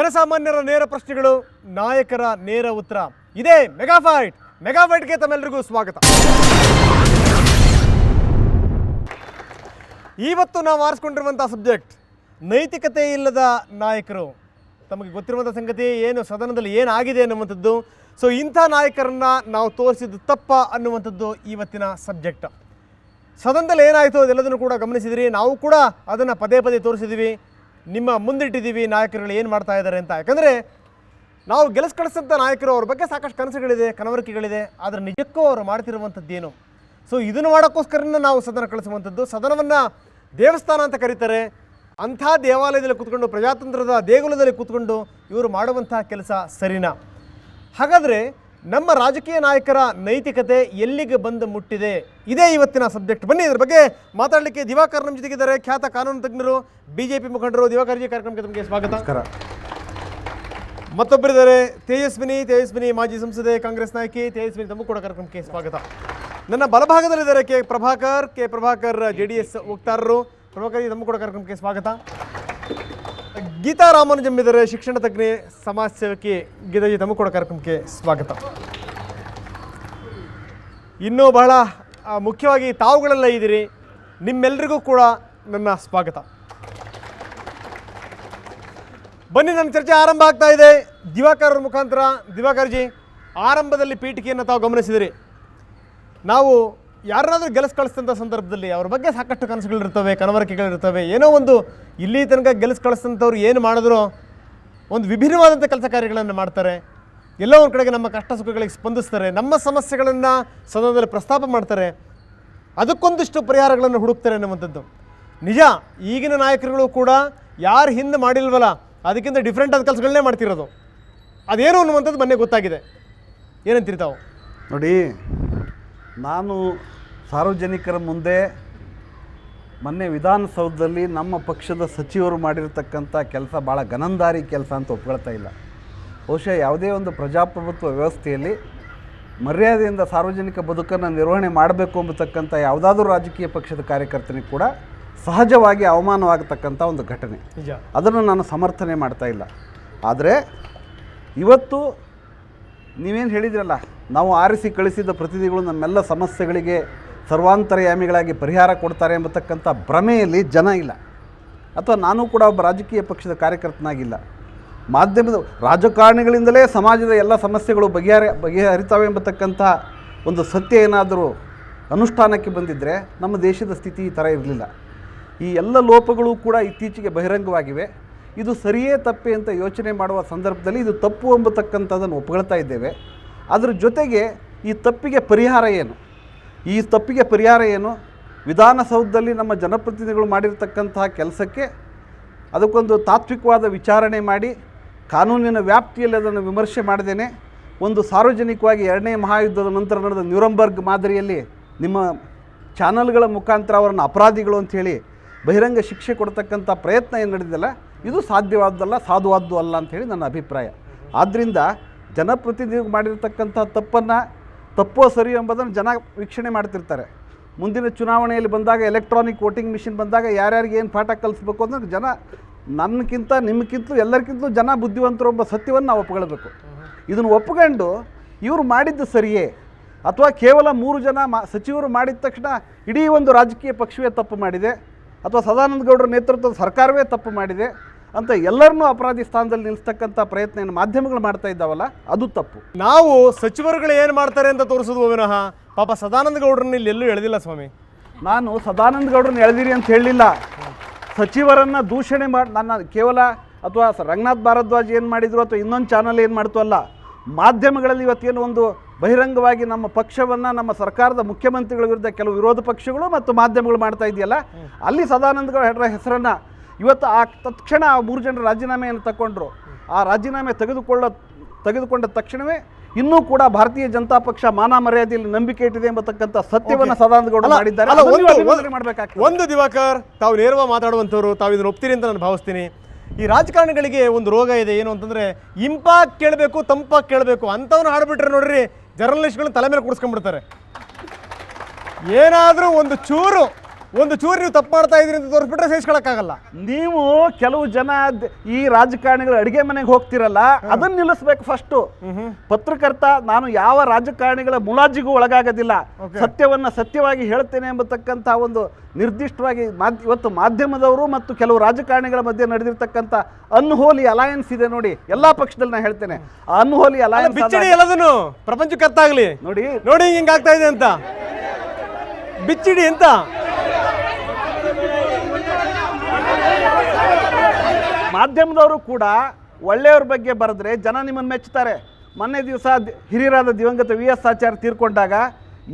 ಜನಸಾಮಾನ್ಯರ ನೇರ ಪ್ರಶ್ನೆಗಳು, ನಾಯಕರ ನೇರ ಉತ್ತರ. ಇದೇ ಮೆಗಾಫೈಟ್ಗೆ ತಮ್ಮೆಲ್ಲರಿಗೂ ಸ್ವಾಗತ. ಇವತ್ತು ನಾವು ಆರಿಸ್ಕೊಂಡಿರುವಂಥ ಸಬ್ಜೆಕ್ಟ್ ನೈತಿಕತೆ ಇಲ್ಲದ ನಾಯಕರು. ತಮಗೆ ಗೊತ್ತಿರುವಂಥ ಸಂಗತಿ ಏನು, ಸದನದಲ್ಲಿ ಏನಾಗಿದೆ ಅನ್ನುವಂಥದ್ದು. ಸೊ ಇಂಥ ನಾಯಕರನ್ನು ನಾವು ತೋರಿಸಿದ್ದು ತಪ್ಪ ಅನ್ನುವಂಥದ್ದು ಇವತ್ತಿನ ಸಬ್ಜೆಕ್ಟ್. ಸದನದಲ್ಲಿ ಏನಾಯಿತು ಅದೆಲ್ಲದನ್ನು ಕೂಡ ಗಮನಿಸಿದಿರಿ. ನಾವು ಕೂಡ ಅದನ್ನು ಪದೇ ಪದೇ ತೋರಿಸಿದ್ದೀವಿ, ನಿಮ್ಮ ಮುಂದಿಟ್ಟಿದ್ದೀವಿ ನಾಯಕರುಗಳು ಏನು ಮಾಡ್ತಾ ಇದ್ದಾರೆ ಅಂತ. ಯಾಕಂದರೆ ನಾವು ಕಳಿಸಂಥ ನಾಯಕರು, ಅವ್ರ ಬಗ್ಗೆ ಸಾಕಷ್ಟು ಕನಸುಗಳಿದೆ, ಕನವರಿಕೆಗಳಿದೆ, ಆದರೆ ನಿಜಕ್ಕೂ ಅವರು ಮಾಡ್ತಿರುವಂಥದ್ದೇನು. ಸೊ ಇದನ್ನು ಮಾಡೋಕ್ಕೋಸ್ಕರನೇ ನಾವು ಸದನ ಕಳಿಸುವಂಥದ್ದು. ಸದನವನ್ನು ದೇವಸ್ಥಾನ ಅಂತ ಕರೀತಾರೆ. ಅಂಥ ದೇವಾಲಯದಲ್ಲಿ ಕೂತ್ಕೊಂಡು, ಪ್ರಜಾತಂತ್ರದ ದೇಗುಲದಲ್ಲಿ ಕೂತ್ಕೊಂಡು ಇವರು ಮಾಡುವಂಥ ಕೆಲಸ ಸರಿನಾ? ಹಾಗಾದರೆ ನಮ್ಮ ರಾಜಕೀಯ ನಾಯಕರ ನೈತಿಕತೆ ಎಲ್ಲಿಗೆ ಬಂದು ಮುಟ್ಟಿದೆ, ಇದೇ ಇವತ್ತಿನ ಸಬ್ಜೆಕ್ಟ್. ಬನ್ನಿ ಇದ್ರ ಬಗ್ಗೆ ಮಾತಾಡಲಿಕ್ಕೆ ದಿವಾಕರ್ ನಮ್ಮ ಜೊತೆಗಿದ್ದಾರೆ, ಖ್ಯಾತ ಕಾನೂನು ತಜ್ಞರು, BJP ಮುಖಂಡರು. ದಿವಾಕರ್ಜಿ, ಕಾರ್ಯಕ್ರಮಕ್ಕೆ ತಮಗೆ ಸ್ವಾಗತ. ಮತ್ತೊಬ್ಬರಿದ್ದಾರೆ ತೇಜಸ್ವಿನಿ, ಮಾಜಿ ಸಂಸದೆ, ಕಾಂಗ್ರೆಸ್ ನಾಯಕಿ. ತೇಜಸ್ವಿನಿ, ತಮಗೂ ಕೂಡ ಕಾರ್ಯಕ್ರಮಕ್ಕೆ ಸ್ವಾಗತ. ನನ್ನ ಬಲಭಾಗದಲ್ಲಿದ್ದಾರೆ ಕೆ ಪ್ರಭಾಕರ್ JDS ವಕ್ತಾರರು. ಪ್ರಭಾಕರ್, ತಮಗೂ ಕೂಡ ಕಾರ್ಯಕ್ರಮಕ್ಕೆ ಸ್ವಾಗತ. ಗೀತಾ ರಾಮಾನುಜಂ ಇದ್ದಾರೆ, ಶಿಕ್ಷಣ ತಜ್ಞೆ, ಸಮಾಜ ಸೇವಕಿ. ಗೀತಾಜಿ, ತಮಗೂ ಕೂಡ ಕಾರ್ಯಕ್ರಮಕ್ಕೆ ಸ್ವಾಗತ. ಇನ್ನೂ ಬಹಳ ಮುಖ್ಯವಾಗಿ ತಾವುಗಳೆಲ್ಲ ಇದ್ದೀರಿ, ನಿಮ್ಮೆಲ್ಲರಿಗೂ ಕೂಡ ನನ್ನ ಸ್ವಾಗತ. ಬನ್ನಿ, ನನ್ನ ಚರ್ಚೆ ಆರಂಭ ಆಗ್ತಾ ಇದೆ ದಿವಾಕರ್ ಅವ್ರ ಮುಖಾಂತರ. ದಿವಾಕರ್ಜಿ, ಆರಂಭದಲ್ಲಿ ಪೀಠಿಕೆಯನ್ನು ತಾವು ಗಮನಿಸಿದಿರಿ. ನಾವು ಯಾರನ್ನಾದರೂ ಕಳಿಸ್ತಂಥ ಸಂದರ್ಭದಲ್ಲಿ ಅವ್ರ ಬಗ್ಗೆ ಸಾಕಷ್ಟು ಕನಸುಗಳಿರ್ತವೆ, ಕನವರಿಕೆಗಳಿರ್ತವೆ. ಏನೋ ಒಂದು ಇಲ್ಲಿ ತನಕ ಕಳಿಸ್ತಂಥವ್ರು ಏನು ಮಾಡಿದ್ರೋ ಒಂದು ವಿಭಿನ್ನವಾದಂಥ ಕೆಲಸ ಕಾರ್ಯಗಳನ್ನು ಮಾಡ್ತಾರೆ. ಎಲ್ಲೋ ಒಂದು ಕಡೆಗೆ ನಮ್ಮ ಕಷ್ಟ ಸುಖಗಳಿಗೆ ಸ್ಪಂದಿಸ್ತಾರೆ, ನಮ್ಮ ಸಮಸ್ಯೆಗಳನ್ನು ಸದನದಲ್ಲಿ ಪ್ರಸ್ತಾಪ ಮಾಡ್ತಾರೆ, ಅದಕ್ಕೊಂದಿಷ್ಟು ಪರಿಹಾರಗಳನ್ನು ಹುಡುಕ್ತಾರೆ ಅನ್ನುವಂಥದ್ದು ನಿಜ. ಈಗಿನ ನಾಯಕರುಗಳು ಕೂಡ ಯಾರು ಹಿಂದೆ ಮಾಡಿಲ್ವಲ್ಲ ಅದಕ್ಕಿಂತ ಡಿಫ್ರೆಂಟ್ ಆದ ಕೆಲಸಗಳನ್ನೇ ಮಾಡ್ತಿರೋದು. ಅದೇನು ಅನ್ನುವಂಥದ್ದು ಮೊನ್ನೆ ಗೊತ್ತಾಗಿದೆ. ಏನಂತೀರಿ ತಾವು? ನೋಡಿ, ನಾನು ಸಾರ್ವಜನಿಕರ ಮುಂದೆ ಮೊನ್ನೆ ವಿಧಾನಸೌಧದಲ್ಲಿ ನಮ್ಮ ಪಕ್ಷದ ಸಚಿವರು ಮಾಡಿರ್ತಕ್ಕಂಥ ಕೆಲಸ ಭಾಳ ಗನಂದಾರಿ ಕೆಲಸ ಅಂತ ಒಪ್ಕೊಳ್ತಾ ಇಲ್ಲ. ಬಹುಶಃ ಯಾವುದೇ ಒಂದು ಪ್ರಜಾಪ್ರಭುತ್ವ ವ್ಯವಸ್ಥೆಯಲ್ಲಿ ಮರ್ಯಾದೆಯಿಂದ ಸಾರ್ವಜನಿಕ ಬದುಕನ್ನು ನಿರ್ವಹಣೆ ಮಾಡಬೇಕು ಎಂಬತಕ್ಕಂಥ ಯಾವುದಾದ್ರೂ ರಾಜಕೀಯ ಪಕ್ಷದ ಕಾರ್ಯಕರ್ತನಿಗೆ ಕೂಡ ಸಹಜವಾಗಿ ಅವಮಾನವಾಗತಕ್ಕಂಥ ಒಂದು ಘಟನೆ. ಅದನ್ನು ನಾನು ಸಮರ್ಥನೆ ಮಾಡ್ತಾ ಇಲ್ಲ. ಆದರೆ ಇವತ್ತು ನೀವೇನು ಹೇಳಿದ್ರಲ್ಲ, ನಾವು ಆರಿಸಿ ಕಳಿಸಿದ ಪ್ರತಿನಿಧಿಗಳು ನಮ್ಮೆಲ್ಲ ಸಮಸ್ಯೆಗಳಿಗೆ ಸರ್ವಾಂತರ್ಯಾಮಿಗಳಾಗಿ ಪರಿಹಾರ ಕೊಡ್ತಾರೆ ಎಂಬತಕ್ಕಂಥ ಭ್ರಮೆಯಲ್ಲಿ ಜನ ಇಲ್ಲ, ಅಥವಾ ನಾನು ಕೂಡ ಒಬ್ಬ ರಾಜಕೀಯ ಪಕ್ಷದ ಕಾರ್ಯಕರ್ತನಾಗಿಲ್ಲ. ಮಾಧ್ಯಮದ ರಾಜಕಾರಣಿಗಳಿಂದಲೇ ಸಮಾಜದ ಎಲ್ಲ ಸಮಸ್ಯೆಗಳು ಬಗೆಹರಿತಾವೆ ಎಂಬತಕ್ಕಂಥ ಒಂದು ಸತ್ಯ ಏನಾದರೂ ಅನುಷ್ಠಾನಕ್ಕೆ ಬಂದಿದ್ದರೆ ನಮ್ಮ ದೇಶದ ಸ್ಥಿತಿ ಈ ಥರ ಇರಲಿಲ್ಲ. ಈ ಎಲ್ಲ ಲೋಪಗಳು ಕೂಡ ಇತ್ತೀಚೆಗೆ ಬಹಿರಂಗವಾಗಿವೆ. ಇದು ಸರಿಯೇ ತಪ್ಪೇ ಅಂತ ಯೋಚನೆ ಮಾಡುವ ಸಂದರ್ಭದಲ್ಲಿ ಇದು ತಪ್ಪು ಎಂಬತಕ್ಕಂಥದ್ದನ್ನು ಒಪ್ಕೊಳ್ತಾ ಇದ್ದೇವೆ. ಅದರ ಜೊತೆಗೆ ಈ ತಪ್ಪಿಗೆ ಪರಿಹಾರ ಏನು? ವಿಧಾನಸೌಧದಲ್ಲಿ ನಮ್ಮ ಜನಪ್ರತಿನಿಧಿಗಳು ಮಾಡಿರ್ತಕ್ಕಂತಹ ಕೆಲಸಕ್ಕೆ ಅದಕ್ಕೊಂದು ತಾತ್ವಿಕವಾದ ವಿಚಾರಣೆ ಮಾಡಿ ಕಾನೂನಿನ ವ್ಯಾಪ್ತಿಯಲ್ಲಿ ಅದನ್ನು ವಿಮರ್ಶೆ ಮಾಡದೇನೆ ಒಂದು ಸಾರ್ವಜನಿಕವಾಗಿ 2ನೇ ಮಹಾಯುದ್ಧದ ನಂತರ ನಡೆದ ನ್ಯೂರಂಬರ್ಗ್ ಮಾದರಿಯಲ್ಲಿ ನಿಮ್ಮ ಚಾನಲ್ಗಳ ಮುಖಾಂತರ ಅವರನ್ನು ಅಪರಾಧಿಗಳು ಅಂಥೇಳಿ ಬಹಿರಂಗ ಶಿಕ್ಷೆ ಕೊಡ್ತಕ್ಕಂಥ ಪ್ರಯತ್ನ ಏನು ನಡೆದಿಲ್ಲ, ಇದು ಸಾಧ್ಯವಾದ್ದಲ್ಲ, ಸಾಧುವಾದ್ದು ಅಲ್ಲ ಅಂಥೇಳಿ ನನ್ನ ಅಭಿಪ್ರಾಯ. ಆದ್ದರಿಂದ ಜನಪ್ರತಿನಿಧಿಗಳು ಮಾಡಿರ್ತಕ್ಕಂಥ ತಪ್ಪೋ ಸರಿ ಎಂಬುದನ್ನು ಜನ ವೀಕ್ಷಣೆ ಮಾಡ್ತಿರ್ತಾರೆ. ಮುಂದಿನ ಚುನಾವಣೆಯಲ್ಲಿ ಬಂದಾಗ, ಎಲೆಕ್ಟ್ರಾನಿಕ್ ವೋಟಿಂಗ್ ಮಿಷಿನ್ ಬಂದಾಗ ಯಾರ್ಯಾರಿಗೆ ಏನು ಪಾಠ ಕಲಿಸ್ಬೇಕು ಅಂದರೆ ಜನ ನಮಗಿಂತ ನಿಮಗಿಂತಲೂ ಎಲ್ಲರಿಗಿಂತಲೂ ಜನ ಬುದ್ಧಿವಂತರು ಎಂಬ ಸತ್ಯವನ್ನು ನಾವು ಒಪ್ಕೊಳ್ಬೇಕು. ಇದನ್ನು ಒಪ್ಕೊಂಡು ಇವರು ಮಾಡಿದ್ದು ಸರಿಯೇ, ಅಥವಾ ಕೇವಲ 3 ಜನ ಸಚಿವರು ಮಾಡಿದ ತಕ್ಷಣ ಇಡೀ ಒಂದು ರಾಜಕೀಯ ಪಕ್ಷವೇ ತಪ್ಪು ಮಾಡಿದೆ, ಅಥವಾ ಸದಾನಂದ ಗೌಡರ ನೇತೃತ್ವದ ಸರ್ಕಾರವೇ ತಪ್ಪು ಮಾಡಿದೆ ಅಂತ ಎಲ್ಲರನ್ನೂ ಅಪರಾಧಿ ಸ್ಥಾನದಲ್ಲಿ ನಿಲ್ಲಿಸ್ತಕ್ಕಂಥ ಪ್ರಯತ್ನ ಏನು ಮಾಧ್ಯಮಗಳು ಮಾಡ್ತಾ ಇದ್ದಾವಲ್ಲ, ಅದು ತಪ್ಪು. ನಾವು ಸಚಿವರುಗಳು ಏನು ಮಾಡ್ತಾರೆ ಅಂತ ತೋರಿಸೋದು ವಿನಃ ಪಾಪ ಸದಾನಂದ ಗೌಡರನ್ನ ಇಲ್ಲಿ ಎಲ್ಲೂ ಎಳೆದಿಲ್ಲ ಸ್ವಾಮಿ. ನಾನು ಸದಾನಂದ ಗೌಡರನ್ನ ಎಳೆದಿರಿ ಅಂತ ಹೇಳಲಿಲ್ಲ, ಸಚಿವರನ್ನು ದೂಷಣೆ ಮಾಡಿ ನನ್ನ ಕೇವಲ, ಅಥವಾ ರಂಗನಾಥ್ ಭಾರದ್ವಾಜ್ ಏನು ಮಾಡಿದ್ರು ಅಥವಾ ಇನ್ನೊಂದು ಚಾನಲ್ ಏನು ಮಾಡ್ತು ಅಲ್ಲ, ಮಾಧ್ಯಮಗಳಲ್ಲಿ ಇವತ್ತೇನು ಒಂದು ಬಹಿರಂಗವಾಗಿ ನಮ್ಮ ಪಕ್ಷವನ್ನು, ನಮ್ಮ ಸರ್ಕಾರದ ಮುಖ್ಯಮಂತ್ರಿಗಳ ವಿರುದ್ಧ ಕೆಲವು ವಿರೋಧ ಪಕ್ಷಗಳು ಮತ್ತು ಮಾಧ್ಯಮಗಳು ಮಾಡ್ತಾ ಇದೆಯಲ್ಲ, ಅಲ್ಲಿ ಸದಾನಂದ ಗೌಡರ ಹೆಸರನ್ನು ಇವತ್ತು ತಕ್ಷಣ 3 ಜನರ ರಾಜೀನಾಮೆಯನ್ನು ತಗೊಂಡ್ರು. ಆ ರಾಜೀನಾಮೆ ತೆಗೆದುಕೊಂಡ ತಕ್ಷಣವೇ ಇನ್ನೂ ಕೂಡ ಭಾರತೀಯ ಜನತಾ ಪಕ್ಷ ಮಾನ ಮರ್ಯಾದೆಯಲ್ಲಿ ನಂಬಿಕೆ ಇಟ್ಟಿದೆ ಎಂಬತಕ್ಕಂಥ ಸತ್ಯವನ್ನು ಸದಾನಂದ ಗೌಡ ಮಾಡಿದ್ದಾರೆ. ಒಂದು ದಿವಾಕರ್, ತಾವು ನೇರವಾಗಿ ಮಾತಾಡುವಂಥವ್ರು, ತಾವು ಇದನ್ನು ಒಪ್ತೀರಿ ಅಂತ ನಾನು ಭಾವಿಸ್ತೀನಿ. ಈ ರಾಜಕಾರಣಿಗಳಿಗೆ ಒಂದು ರೋಗ ಇದೆ, ಏನು ಅಂತಂದರೆ ಇಂಪಾಗಿ ಕೇಳಬೇಕು, ತಂಪಾಗಿ ಕೇಳಬೇಕು. ಅಂಥವ್ನು ಹಾಡ್ಬಿಟ್ರೆ ನೋಡ್ರಿ, ಜರ್ನಲಿಸ್ಟ್ಗಳನ್ನ ತಲೆ ಮೇಲೆ ಕೂಡಿಸ್ಕೊಂಡ್ಬಿಡ್ತಾರೆ. ಏನಾದರೂ ಒಂದು ಚೂರು ಒಂದು ಚೂರು ನೀವು ತಪ್ಪು ಮಾಡ್ತಾ ಇದ್ರಿ ಅಂತ ತೋರಿಸ್ಬಿಟ್ರೆ ಸಹಿಸ್ಕೊಳಕ್ಕಾಗಲ್ಲ. ನೀವು ಕೆಲವು ಜನ ಈ ರಾಜಕಾರಣಿಗಳು ಅಡಿಗೆ ಮನೆಗೆ ಹೋಗ್ತಿರಲ್ಲ, ಅದನ್ನ ನಿಲ್ಲಿಸ್ಬೇಕು ಫಸ್ಟು. ಪತ್ರಕರ್ತ ನಾನು ಯಾವ ರಾಜಕಾರಣಿಗಳ ಮುಲಾಜಿಗೂ ಒಳಗಾಗೋದಿಲ್ಲ, ಸತ್ಯವನ್ನ ಸತ್ಯವಾಗಿ ಹೇಳ್ತೇನೆ ಎಂಬತಕ್ಕಂಥ ಒಂದು ನಿರ್ದಿಷ್ಟವಾಗಿ ಇವತ್ತು ಮಾಧ್ಯಮದವರು ಮತ್ತು ಕೆಲವು ರಾಜಕಾರಣಿಗಳ ಮಧ್ಯೆ ನಡೆದಿರ್ತಕ್ಕಂಥ ಅನ್ಹೋಲಿ ಅಲಯನ್ಸ್ ಇದೆ ನೋಡಿ, ಎಲ್ಲಾ ಪಕ್ಷದಲ್ಲಿ ನಾನು ಹೇಳ್ತೇನೆ. ಆ ಅನ್ಹೋಲಿ ಅಲಯನ್ಸ್ ಬಿಚ್ಚಿಡಿ ಎಲ್ಲದನ್ನು ಪ್ರಪಂಚಕ್ಕೆ ಅರ್ಥಾಗ್ಲಿ. ನೋಡಿ ನೋಡಿ ಹಿಂಗಾಗ್ತಾ ಇದೆ ಅಂತ ಬಿಚ್ಚಿಡಿ ಅಂತ. ಮಾಧ್ಯಮದವರು ಕೂಡ ಒಳ್ಳೆಯವ್ರ ಬಗ್ಗೆ ಬರೆದ್ರೆ ಜನ ನಿಮ್ಮನ್ನು ಮೆಚ್ಚುತ್ತಾರೆ. ಮೊನ್ನೆ ದಿವಸ ಹಿರಿಯರಾದ ದಿವಂಗತ VS ಆಚಾರ್ಯ ತೀರ್ಕೊಂಡಾಗ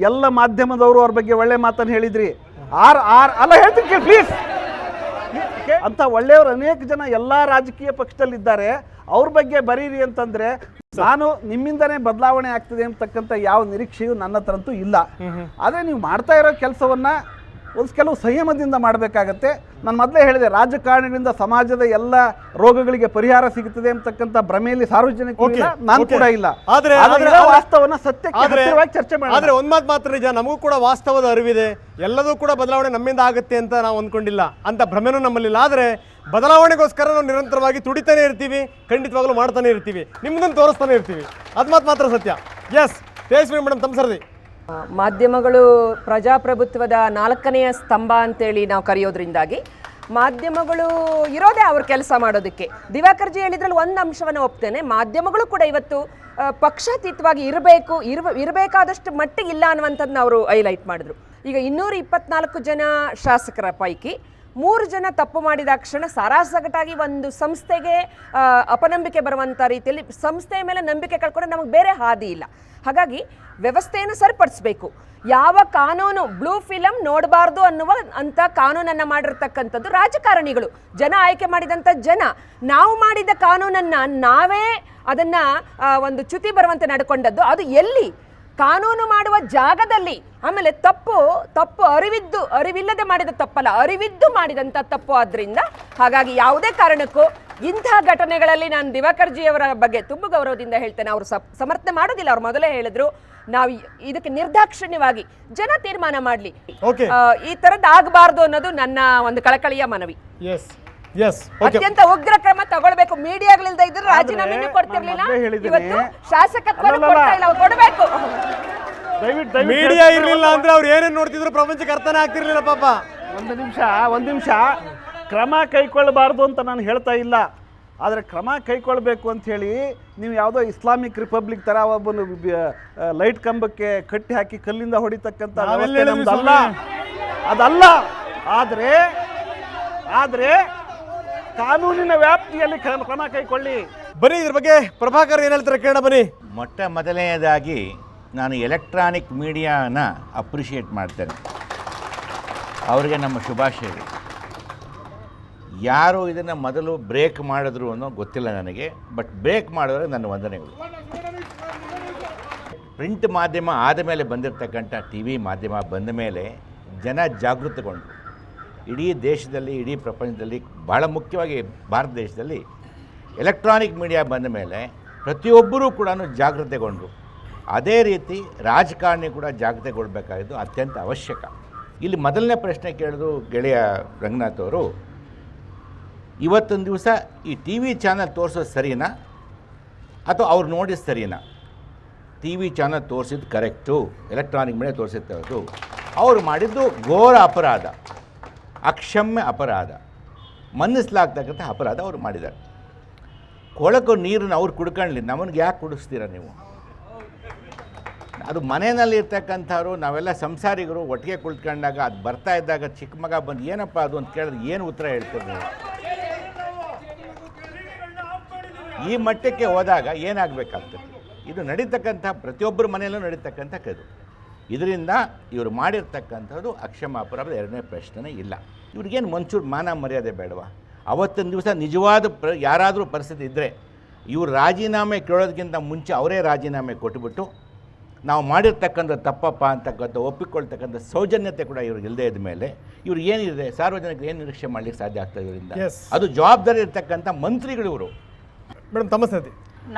ಎಲ್ಲ ಮಾಧ್ಯಮದವರು ಅವ್ರ ಬಗ್ಗೆ ಒಳ್ಳೆ ಮಾತನ್ನು ಹೇಳಿದ್ರಿ. ಅಲ್ಲ ಹೇಳ್ತೀನಿ ಪ್ಲೀಸ್. ಅಂತ ಒಳ್ಳೆಯವರು ಅನೇಕ ಜನ ಎಲ್ಲ ರಾಜಕೀಯ ಪಕ್ಷದಲ್ಲಿದ್ದಾರೆ, ಅವ್ರ ಬಗ್ಗೆ ಬರೀರಿ ಅಂತಂದ್ರೆ ನಾನು ನಿಮ್ಮಿಂದನೇ ಬದಲಾವಣೆ ಆಗ್ತದೆ ಅಂತಕ್ಕಂಥ ಯಾವ ನಿರೀಕ್ಷೆಯೂ ನನ್ನ ಹತ್ರಂತೂ ಇಲ್ಲ. ಆದರೆ ನೀವು ಮಾಡ್ತಾ ಇರೋ ಕೆಲಸವನ್ನ ಒಂದು ಕೆಲವು ಸಂಯಮದಿಂದ ಮಾಡಬೇಕಾಗತ್ತೆ. ನಾನು ಮೊದಲೇ ಹೇಳಿದೆ, ರಾಜಕಾರಣಿಗಳಿಂದ ಸಮಾಜದ ಎಲ್ಲ ರೋಗಗಳಿಗೆ ಪರಿಹಾರ ಸಿಗುತ್ತದೆ ಅಂತಕ್ಕಂಥ ಭ್ರಮೆಯಲ್ಲಿ ಸಾರ್ವಜನಿಕರು ಇಲ್ಲ, ನಾನು ಕೂಡ ಇಲ್ಲ. ಆದ್ರೆ ವಾಸ್ತವನ ಸತ್ಯಕ್ಕೆ ಚರ್ಚೆ ಮಾಡಿ. ಆದ್ರೆ ಒಂದ್ ಮಾತು ಮಾತ್ರ ನಿಜ, ನಮಗೂ ಕೂಡ ವಾಸ್ತವದ ಅರಿವಿದೆ. ಎಲ್ಲದೂ ಕೂಡ ಬದಲಾವಣೆ ನಮ್ಮಿಂದ ಆಗುತ್ತೆ ಅಂತ ನಾವು ಅಂದ್ಕೊಂಡಿಲ್ಲ, ಅಂತ ಭ್ರಮೆನೂ ನಮ್ಮಲ್ಲಿಲ್ಲ. ಆದರೆ ಬದಲಾವಣೆಗೋಸ್ಕರ ನಾವು ನಿರಂತರವಾಗಿ ತುಡಿತಾನೆ ಇರ್ತೀವಿ, ಖಂಡಿತವಾಗ್ಲೂ ಮಾಡ್ತಾನೆ ಇರ್ತೀವಿ, ನಿಮ್ಮದನ್ನು ತೋರಿಸ್ತಾನೆ ಇರ್ತೀವಿ. ಅದು ಮಾತ್ರ ಸತ್ಯ. ಎಸ್ ತೇಜಸ್ವಿನಿ ಮೇಡಮ್, ತಮ್ಮ ಸರ್ದಿ. ಮಾಧ್ಯಮಗಳು ಪ್ರಜಾಪ್ರಭುತ್ವದ 4ನೆಯ ಸ್ತಂಭ ಅಂತೇಳಿ ನಾವು ಕರೆಯೋದ್ರಿಂದಾಗಿ ಮಾಧ್ಯಮಗಳು ಇರೋದೇ ಅವ್ರ ಕೆಲಸ ಮಾಡೋದಕ್ಕೆ. ದಿವಾಕರ್ಜಿ ಹೇಳಿದ್ರಲ್ಲಿ ಒಂದು ಅಂಶವನ್ನು ಒಪ್ತೇನೆ, ಮಾಧ್ಯಮಗಳು ಕೂಡ ಇವತ್ತು ಪಕ್ಷಾತೀತವಾಗಿ ಇರಬೇಕಾದಷ್ಟು ಮಟ್ಟಿಗೆ ಇಲ್ಲ ಅನ್ನುವಂಥದ್ದನ್ನ ಅವರು ಹೈಲೈಟ್ ಮಾಡಿದ್ರು. ಈಗ 224 ಜನ ಶಾಸಕರ ಪೈಕಿ 3 ಜನ ತಪ್ಪು ಮಾಡಿದ ಕ್ಷಣ ಸಾರಾಸಗಟಾಗಿ ಒಂದು ಸಂಸ್ಥೆಗೆ ಅಪನಂಬಿಕೆ ಬರುವಂಥ ರೀತಿಯಲ್ಲಿ ಸಂಸ್ಥೆಯ ಮೇಲೆ ನಂಬಿಕೆ ಕಳ್ಕೊಂಡ್ರೆ ನಮಗೆ ಬೇರೆ ಹಾದಿ ಇಲ್ಲ. ಹಾಗಾಗಿ ವ್ಯವಸ್ಥೆಯನ್ನು ಸರಿಪಡಿಸಬೇಕು. ಯಾವ ಕಾನೂನು ಬ್ಲೂ ಫಿಲಮ್ ನೋಡಬಾರ್ದು ಅನ್ನುವ ಅಂತ ಕಾನೂನನ್ನು ಮಾಡಿರ್ತಕ್ಕಂಥದ್ದು ರಾಜಕಾರಣಿಗಳು, ಜನ ಆಯ್ಕೆ ಮಾಡಿದಂಥ ಜನ. ನಾವು ಮಾಡಿದ ಕಾನೂನನ್ನು ನಾವೇ ಅದನ್ನು ಒಂದು ಚ್ಯುತಿ ಬರುವಂತೆ ನಡ್ಕೊಂಡದ್ದು. ಅದು ಎಲ್ಲಿ? ಕಾನೂನು ಮಾಡುವ ಜಾಗದಲ್ಲಿ. ಆಮೇಲೆ ತಪ್ಪು ಅರಿವಿಲ್ಲದೆ ಮಾಡಿದ ತಪ್ಪಲ್ಲ, ಅರಿವಿದ್ದು ಮಾಡಿದಂಥ ತಪ್ಪು. ಆದ್ದರಿಂದ ಹಾಗಾಗಿ ಯಾವುದೇ ಕಾರಣಕ್ಕೂ ಇಂಥ ಘಟನೆಗಳಲ್ಲಿ ನಾನು ದಿವಾಕರ್ಜಿಯವರ ಬಗ್ಗೆ ತುಂಬ ಗೌರವದಿಂದ ಹೇಳ್ತೇನೆ. ಅವರು ಸಮರ್ಥನೆ ಮಾಡೋದಿಲ್ಲ, ಅವ್ರು ಮೊದಲೇ ಹೇಳಿದ್ರು ನಾವು ಇದಕ್ಕೆ ನಿರ್ದಾಕ್ಷಿಣ್ಯವಾಗಿ ಜನ ತೀರ್ಮಾನ ಮಾಡಲಿ, ಈ ಥರದ್ದು ಆಗಬಾರ್ದು ಅನ್ನೋದು ನನ್ನ ಒಂದು ಕಳಕಳಿಯ ಮನವಿ. ಅತ್ಯಂತ ಉಗ್ರ ಕ್ರಮ ತಗೊಳ್ಬೇಕು. ಮೀಡಿಯಾಗಳಿಲ್ದ ಇದ್ರೆ ರಾಜೀನಾಮೆ ಕೊಡ್ತಿರ್ಲಿಲ್ಲ, ಇವತ್ತು ಶಾಸಕತ್ವ ಕೊಡ್ತಾ ಇಲ್ಲ, ಅವ್ರು ಕೊಡಬೇಕು. ಮೀಡಿಯಾ ಇರ್ಲಿಲ್ಲ ಅಂದ್ರೆ ಅವ್ರು ಏನೇನು ನೋಡ್ತಿದ್ರು ಪ್ರಪಂಚಕ್ಕೆ ಅರ್ಥನೇ ಆಗ್ತಿರ್ಲಿಲ್ಲ ಪಾಪ. ಒಂದು ನಿಮಿಷ ಕ್ರಮ ಕೈಗೊಳ್ಳಬಾರ್ದು ಅಂತ ನಾನು ಹೇಳ್ತಾ ಇಲ್ಲ, ಆದರೆ ಕ್ರಮ ಕೈಗೊಳ್ಳಬೇಕು ಅಂತ ಹೇಳಿ ನೀವು ಯಾವುದೋ ಇಸ್ಲಾಮಿಕ್ ರಿಪಬ್ಲಿಕ್ ಥರ ಒಬ್ಬನು ಲೈಟ್ ಕಂಬಕ್ಕೆ ಕಟ್ಟಿ ಹಾಕಿ ಕಲ್ಲಿಂದ ಹೊಡಿತಕ್ಕಂಥ ಅದಲ್ಲ. ಆದರೆ ಕಾನೂನಿನ ವ್ಯಾಪ್ತಿಯಲ್ಲಿ ಕ್ರಮ ಕೈಗೊಳ್ಳಿ. ಬನ್ನಿ ಇದ್ರ ಬಗ್ಗೆ ಪ್ರಭಾಕರ್ ಏನು ಹೇಳ್ತಾರೆ ಕೇಳ ಬನ್ನಿ. ಮೊದಲನೆಯದಾಗಿ ನಾನು ಎಲೆಕ್ಟ್ರಾನಿಕ್ ಮೀಡಿಯಾನ ಅಪ್ರಿಷಿಯೇಟ್ ಮಾಡ್ತೇನೆ, ಅವರಿಗೆ ನಮ್ಮ ಶುಭಾಶಯಗಳು. ಯಾರು ಇದನ್ನು ಮೊದಲು ಬ್ರೇಕ್ ಮಾಡಿದ್ರು ಅನ್ನೋ ಗೊತ್ತಿಲ್ಲ ನನಗೆ, ಬಟ್ ಬ್ರೇಕ್ ಮಾಡಿದ್ರೆ ನನ್ನ ವಂದನೆಗಳು. ಪ್ರಿಂಟ್ ಮಾಧ್ಯಮ ಆದ ಮೇಲೆ ಬಂದಿರತಕ್ಕಂಥ TV ಮಾಧ್ಯಮ ಬಂದ ಮೇಲೆ ಜನ ಜಾಗೃತಗೊಂಡರು. ಇಡೀ ದೇಶದಲ್ಲಿ, ಇಡೀ ಪ್ರಪಂಚದಲ್ಲಿ, ಬಹಳ ಮುಖ್ಯವಾಗಿ ಭಾರತ ದೇಶದಲ್ಲಿ ಎಲೆಕ್ಟ್ರಾನಿಕ್ ಮೀಡಿಯಾ ಬಂದ ಮೇಲೆ ಪ್ರತಿಯೊಬ್ಬರೂ ಕೂಡ ಜಾಗೃತೆಗೊಂಡರು. ಅದೇ ರೀತಿ ರಾಜಕಾರಣಿ ಕೂಡ ಜಾಗೃತೆಗೊಳ್ಬೇಕಾಗಿದ್ದು ಅತ್ಯಂತ ಅವಶ್ಯಕ. ಇಲ್ಲಿ ಮೊದಲನೇ ಪ್ರಶ್ನೆ ಕೇಳಿದ್ರು ಗೆಳೆಯ ರಂಗನಾಥ್ ಅವರು, ಇವತ್ತೊಂದು ದಿವಸ ಈ TV ಚಾನಲ್ ತೋರಿಸೋದು ಸರಿನಾ ಅಥವಾ ಅವ್ರು ನೋಡಿದ ಸರಿನಾ? TV ಚಾನಲ್ ತೋರಿಸಿದ್ದು ಕರೆಕ್ಟು, ಎಲೆಕ್ಟ್ರಾನಿಕ್ ಮೀಡಿಯಾ ತೋರಿಸಿದ್ದು ಅವರು ಮಾಡಿದ್ದು ಘೋರ ಅಪರಾಧ, ಅಕ್ಷಮ್ಯ ಅಪರಾಧ, ಮನ್ನಿಸಲಾಗ್ತಕ್ಕಂಥ ಅಪರಾಧ ಅವರು ಮಾಡಿದ್ದಾರೆ. ಕೊಳಕು ನೀರನ್ನು ಅವ್ರು ಕುಡ್ಕೊಳ್ಳಿ, ನಮಗೆ ಯಾಕೆ ಕುಡಿಸ್ತೀರ ನೀವು? ಅದು ಮನೆಯಲ್ಲಿ ಇರ್ತಕ್ಕಂಥವ್ರು, ನಾವೆಲ್ಲ ಸಂಸಾರಿಗರು ಒಟ್ಟಿಗೆ ಕುಳಿತ್ಕೊಂಡಾಗ ಅದು ಬರ್ತಾ ಇದ್ದಾಗ ಚಿಕ್ಕ ಮಗ ಬಂದು ಏನಪ್ಪ ಅದು ಅಂತ ಕೇಳಿದ್ರೆ ಏನು ಉತ್ತರ ಹೇಳ್ತೀರಿ ನೀವು? ಈ ಮಟ್ಟಕ್ಕೆ ಹೋದಾಗ ಏನಾಗಬೇಕಾಗ್ತದೆ? ಇದು ನಡೀತಕ್ಕಂಥ ಪ್ರತಿಯೊಬ್ಬರ ಮನೆಯಲ್ಲೂ ನಡೀತಕ್ಕಂಥ ಕದು. ಇದರಿಂದ ಇವರು ಮಾಡಿರ್ತಕ್ಕಂಥದ್ದು ಅಕ್ಷಮ ಅಪರಾಧ, ಎರಡನೇ ಪ್ರಶ್ನೆ ಇಲ್ಲ. ಇವ್ರಿಗೇನು ಒಂಚೂರು ಮಾನ ಮರ್ಯಾದೆ ಬೇಡವಾ? ಅವತ್ತೊಂದು ದಿವಸ ನಿಜವಾದ ಯಾರಾದರೂ ಪರಿಸ್ಥಿತಿ ಇದ್ದರೆ ಇವ್ರು ರಾಜೀನಾಮೆ ಕೇಳೋದಕ್ಕಿಂತ ಮುಂಚೆ ಅವರೇ ರಾಜೀನಾಮೆ ಕೊಟ್ಟುಬಿಟ್ಟು ನಾವು ಮಾಡಿರ್ತಕ್ಕಂಥ ತಪ್ಪಪ್ಪ ಅಂತಕ್ಕಂಥ ಒಪ್ಪಿಕೊಳ್ತಕ್ಕಂಥ ಸೌಜನ್ಯತೆ ಕೂಡ ಇವ್ರಿಗೆ ಇಲ್ಲದೆ ಇದ್ದ ಮೇಲೆ ಇವ್ರು ಏನಿದೆ, ಸಾರ್ವಜನಿಕರು ಏನು ನಿರೀಕ್ಷೆ ಮಾಡಲಿಕ್ಕೆ ಸಾಧ್ಯ ಆಗ್ತದೆ ಇವರಿಂದ? ಅದು ಜವಾಬ್ದಾರಿ ಇರ್ತಕ್ಕಂಥ ಮಂತ್ರಿಗಳು ಇವರು. ಮೇಡಮ್ ತಮ್ಮ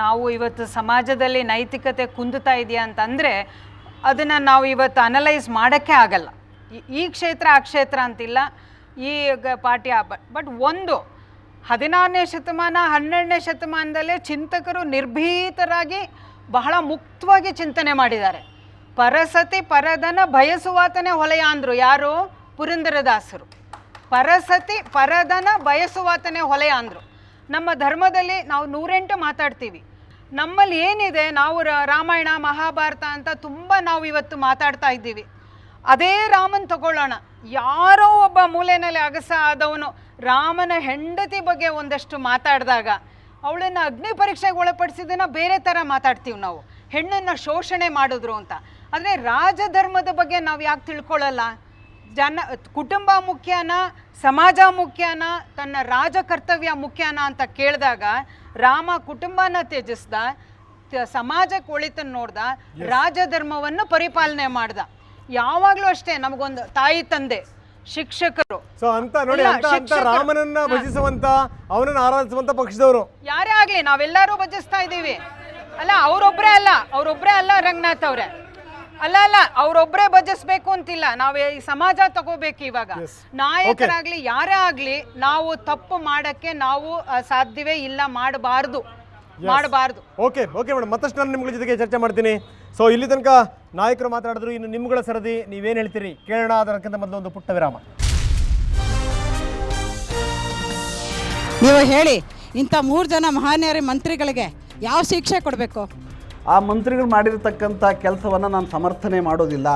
ನಾವು ಇವತ್ತು ಸಮಾಜದಲ್ಲಿ ನೈತಿಕತೆ ಕುಂದುತ್ತಾ ಇದೆಯಾ ಅಂತಂದರೆ ಅದನ್ನು ನಾವು ಇವತ್ತು ಅನಲೈಸ್ ಮಾಡೋಕ್ಕೆ ಆಗಲ್ಲ. ಈ ಕ್ಷೇತ್ರ ಆ ಕ್ಷೇತ್ರ ಅಂತಿಲ್ಲ, ಈ ಪಾರ್ಟಿ ಬಟ್ ಒಂದು 16ನೇ ಶತಮಾನ 12ನೇ ಶತಮಾನದಲ್ಲೇ ಚಿಂತಕರು ನಿರ್ಭೀತರಾಗಿ ಬಹಳ ಮುಕ್ತವಾಗಿ ಚಿಂತನೆ ಮಾಡಿದ್ದಾರೆ. ಪರಸತಿ ಪರದನ ಬಯಸುವಾತನೇ ಹೊಲೆಯ ಅಂದರು ಯಾರು? ಪುರಂದರದಾಸರು. ಪರಸತಿ ಪರದನ ಬಯಸುವಾತನೇ ಹೊಲೆಯ ಅಂದರು. ನಮ್ಮ ಧರ್ಮದಲ್ಲಿ ನಾವು 108 ಮಾತಾಡ್ತೀವಿ. ನಮ್ಮಲ್ಲಿ ಏನಿದೆ, ನಾವು ರಾಮಾಯಣ ಮಹಾಭಾರತ ಅಂತ ತುಂಬ ನಾವು ಇವತ್ತು ಮಾತಾಡ್ತಾ ಇದ್ದೀವಿ. ಅದೇ ರಾಮನ್ ತಗೊಳ್ಳೋಣ, ಯಾರೋ ಒಬ್ಬ ಮೂಲೆಯಲ್ಲಿ ಅಗಸ ಆದವನು ರಾಮನ ಹೆಂಡತಿ ಬಗ್ಗೆ ಒಂದಷ್ಟು ಮಾತಾಡಿದಾಗ ಅವಳನ್ನು ಅಗ್ನಿ ಪರೀಕ್ಷೆಗೆ ಒಳಪಡಿಸಿದ್ದನ್ನು ಬೇರೆ ಥರ ಮಾತಾಡ್ತೀವಿ ನಾವು, ಹೆಣ್ಣನ್ನು ಶೋಷಣೆ ಮಾಡಿದ್ರು ಅಂತ. ಆದರೆ ರಾಜಧರ್ಮದ ಬಗ್ಗೆ ನಾವು ಯಾಕೆ ತಿಳ್ಕೊಳ್ಳಲ್ಲ? ಕುಟುಂಬ ಮುಖ್ಯನ, ಸಮಾಜ ಮುಖ್ಯನ, ತನ್ನ ರಾಜ ಕರ್ತವ್ಯ ಮುಖ್ಯನ ಅಂತ ಕೇಳಿದಾಗ ರಾಮ ಕುಟುಂಬನ ತ್ಯಜಿಸ್ದ, ಸಮಾಜಕ್ಕೆ ಒಳಿತನ್ನು ನೋಡ್ದ, ರಾಜಧರ್ಮವನ್ನು ಪರಿಪಾಲನೆ ಮಾಡ್ದ. ಯಾವಾಗಲೂ ಅಷ್ಟೇ, ನಮಗೊಂದು ತಾಯಿ ತಂದೆ ಶಿಕ್ಷಕರು. ಸೊ ಅಂತ ನೋಡಿ, ಅಂತ ರಾಮನನ್ನ ಭಜಿಸುವಂತ, ಅವನನ್ನ ಆರಾಧಿಸುವಂತ ಪಕ್ಷದವರು ಯಾರೇ ಆಗ್ಲಿ ನಾವೆಲ್ಲರೂ ಭಜಿಸ್ತಾ ಇದ್ದೀವಿ. ಅಲ್ಲ ಅವರೊಬ್ಬರೇ ಅಲ್ಲ ರಂಗನಾಥ್ ಅವರೇ, ಅಲ್ಲ ಅವರೊಬ್ಬರೇ ಭಜಿಸ್ಬೇಕು ಅಂತಿಲ್ಲ. ನಾವು ಈ ಸಮಾಜ ತಗೋಬೇಕು. ಇವಾಗ ನಾಯಕರಾಗ್ಲಿ ಯಾರೇ ಆಗ್ಲಿ ನಾವು ತಪ್ಪು ಮಾಡಕ್ಕೆ ನಾವು ಸಾಧ್ಯವೇ ಇಲ್ಲ, ಮಾಡಬಾರ್ದು. ಓಕೆ ಮೇಡಮ್, ಮತ್ತಷ್ಟು ನಾನು ನಿಮ್ಗಳ ಜೊತೆಗೆ ಚರ್ಚೆ ಮಾಡ್ತೀನಿ. ಸೊ ಇಲ್ಲಿ ತನಕ ನಾಯಕರು ಮಾತಾಡಿದ್ರು, ಇನ್ನು ನಿಮ್ಗಳ ಸರದಿ, ನೀವೇನು ಹೇಳ್ತೀರಿ ಕೇಳೋಣ. ಅದಕ್ಕಿಂತ ಮೊದಲು ಒಂದು ಪುಟ್ಟ ವಿರಾಮ. ನೀವು ಹೇಳಿ, ಇಂಥ 3 ಜನ ಮಹಾನ್ಯರ ಮಂತ್ರಿಗಳಿಗೆ ಯಾವ ಶಿಕ್ಷೆ ಕೊಡಬೇಕು? ಆ ಮಂತ್ರಿಗಳು ಮಾಡಿರ್ತಕ್ಕಂಥ ಕೆಲಸವನ್ನು ನಾನು ಸಮರ್ಥನೆ ಮಾಡೋದಿಲ್ಲ.